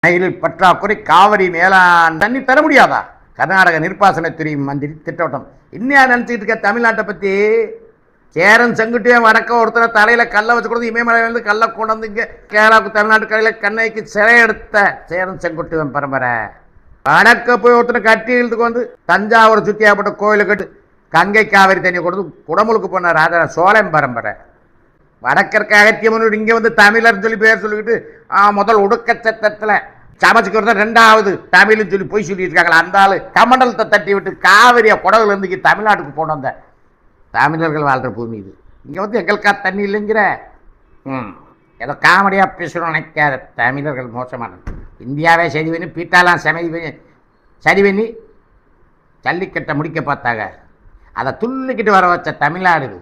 நெகிழ் பற்றாக்குறை, காவிரி மேலாண் தண்ணி தர முடியாதா? கர்நாடக நீர்ப்பாசனத்துறை மந்திரி திட்டவட்டம். இன்னும் நினச்சிக்கிட்டு இருக்க தமிழ்நாட்டை பற்றி? சேரன் செங்குட்டியும் வடக்க ஒருத்தரை தலையில் கல்லை வச்சு கொடுத்து இமயமலையிலேருந்து கல்லை கொண்டு வந்து இங்கே கேரளாவுக்கு தமிழ்நாட்டு கடையில் கண்ணைக்கு சிறை எடுத்த சேரன் செங்குட்டிவன் பரம்பரை. வடக்க போய் ஒருத்தனை கட்டி இழுத்துக்கு வந்து தஞ்சாவூர் சுற்றியாப்பட்ட கோயிலை கட்டு கங்கை காவிரி தண்ணி கொடுத்து குடமுழுக்கு போன ராஜா சோழன் பரம்பரை. வடக்கிற்கு அகத்தியமனூர் இங்கே வந்து தமிழர்னு சொல்லி பேர் சொல்லிக்கிட்டு முதல் ஒடுக்க சட்டத்தில் சமைச்சுக்கிறது, ரெண்டாவது தமிழ்னு சொல்லி போய் சொல்லிட்டு இருக்காங்களா? அந்த ஆள் கமண்டலத்தை தட்டி விட்டு காவிரியை குடகுல இருந்து தமிழ்நாட்டுக்கு போன வந்த தமிழர்கள் வாழ்கிற பூமி இது. இங்கே வந்து எங்களுக்கா தண்ணி இல்லைங்கிற ஏதோ காமெடியாக பேசணும்னு நினைக்காத தமிழர்கள் மோசமானது. இந்தியாவே சரி பண்ணி பீட்டாலாம் சரி பண்ணி ஜல்லிக்கட்டை முடிக்க பார்த்தாங்க. அதை துள்ளிக்கிட்டு வர வச்ச தமிழ்நாடு இது.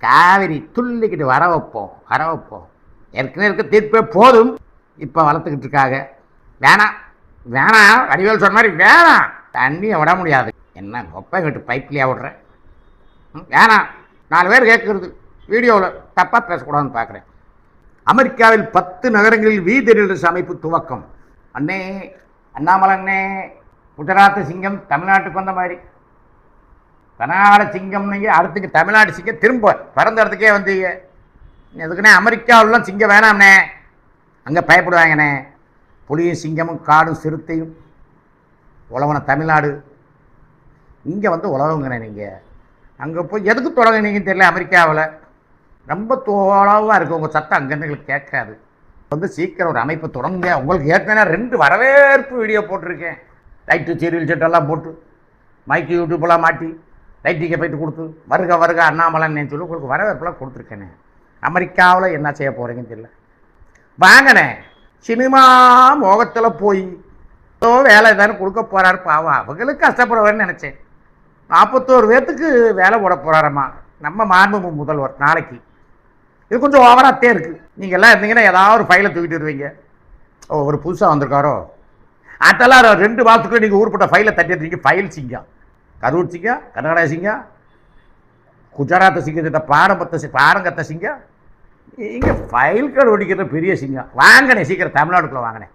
காவிரி துள்ளிக்கிட்டு வர வைப்போம். ஏற்கனவே இருக்க தீர்ப்பே போதும், இப்போ வளர்த்துக்கிட்டு இருக்காங்க. வேணாம் வடிவேல் சொன்ன மாதிரி வேணாம், தண்ணியை விட முடியாது. என்ன கொப்பை கட்டு பைப்லையா விடுறேன்? வேணாம். 4 பேர் கேட்குறது வீடியோவில் தப்பாக பேசக்கூடாதுன்னு பார்க்குறேன். அமெரிக்காவில் 10 நகரங்களில் வீதிரசு அமைப்பு துவக்கம். அண்ணாமலை அண்ணே, குஜராத் சிங்கம் தமிழ்நாட்டுக்கு வந்த மாதிரி கர்நாடக சிங்கம் நீங்கள் அடுத்துக்கு தமிழ்நாடு சிங்கம் திரும்ப பிறந்த இடத்துக்கே வந்தீங்க. எதுக்குண்ணே அமெரிக்காவிலாம் சிங்கம் வேணாம்ண்ணே, அங்கே பயப்படுவாங்கண்ணே. புலியும் சிங்கமும் காடும் சிறுத்தையும் உழவன தமிழ்நாடு, இங்கே வந்து உழவுங்கண்ணே. நீங்கள் அங்கே போய் எதுக்கு தொடங்கினீங்கன்னு தெரியல. அமெரிக்காவில் ரொம்ப தோளவாக இருக்குது, உங்கள் சத்தம் அங்கேருந்து எங்களுக்கு கேட்காது. வந்து சீக்கிரம் ஒரு அமைப்பு தொடங்க. உங்களுக்கு ஏற்கனவே 2 வரவேற்பு வீடியோ போட்டிருக்கேன். லைட்டு சீரியல் செட்டெல்லாம் போட்டு மைக்கு யூடியூப்பெல்லாம் மாட்டி லைட்டிக்கை போய்ட்டு கொடுத்து வருக அண்ணாமலைன்னு சொல்லி உங்களுக்கு வரவேற்பெல்லாம் கொடுத்துருக்கேனே. அமெரிக்காவில் என்ன செய்ய போகிறீங்கன்னு தெரியல. வாங்கண்ணே, சினிமா மோகத்தில் போய் ஏதோ வேலை தானே கொடுக்க போகிறாரு. பாவம் அவங்களுக்கு கஷ்டப்படுவார்னு நினச்சேன். 41 பேர்த்துக்கு வேலை போட போகிறாரம்மா நம்ம மாண்பு முதல்வர். நாளைக்கு இது கொஞ்சம் ஓவராகத்தே இருக்குது. நீங்கள் எல்லாம் இருந்தீங்கன்னா ஏதாவது ஒரு ஃபைலை தூக்கிட்டு வருவீங்க. ஒரு புதுசாக வந்திருக்காரோ அதெல்லாம் 2 வாரத்துக்குள்ளே நீங்கள் ஊர்பட்ட ஃபைலை தட்டிடுறீங்க. ஃபைல் சிங்கம், கரூர் சிங்கம், கர்நாடக சிங்கம், குஜராத் சிங்கத்திட்ட பாரங்கத்த சிங்கம், இங்கே ஃபைல் கார்டு ஒடிக்கிற பெரிய சிங்கம். வாங்கினேன், சீக்கிரம் தமிழ்நாட்டுக்குள்ளே வாங்கினேன்.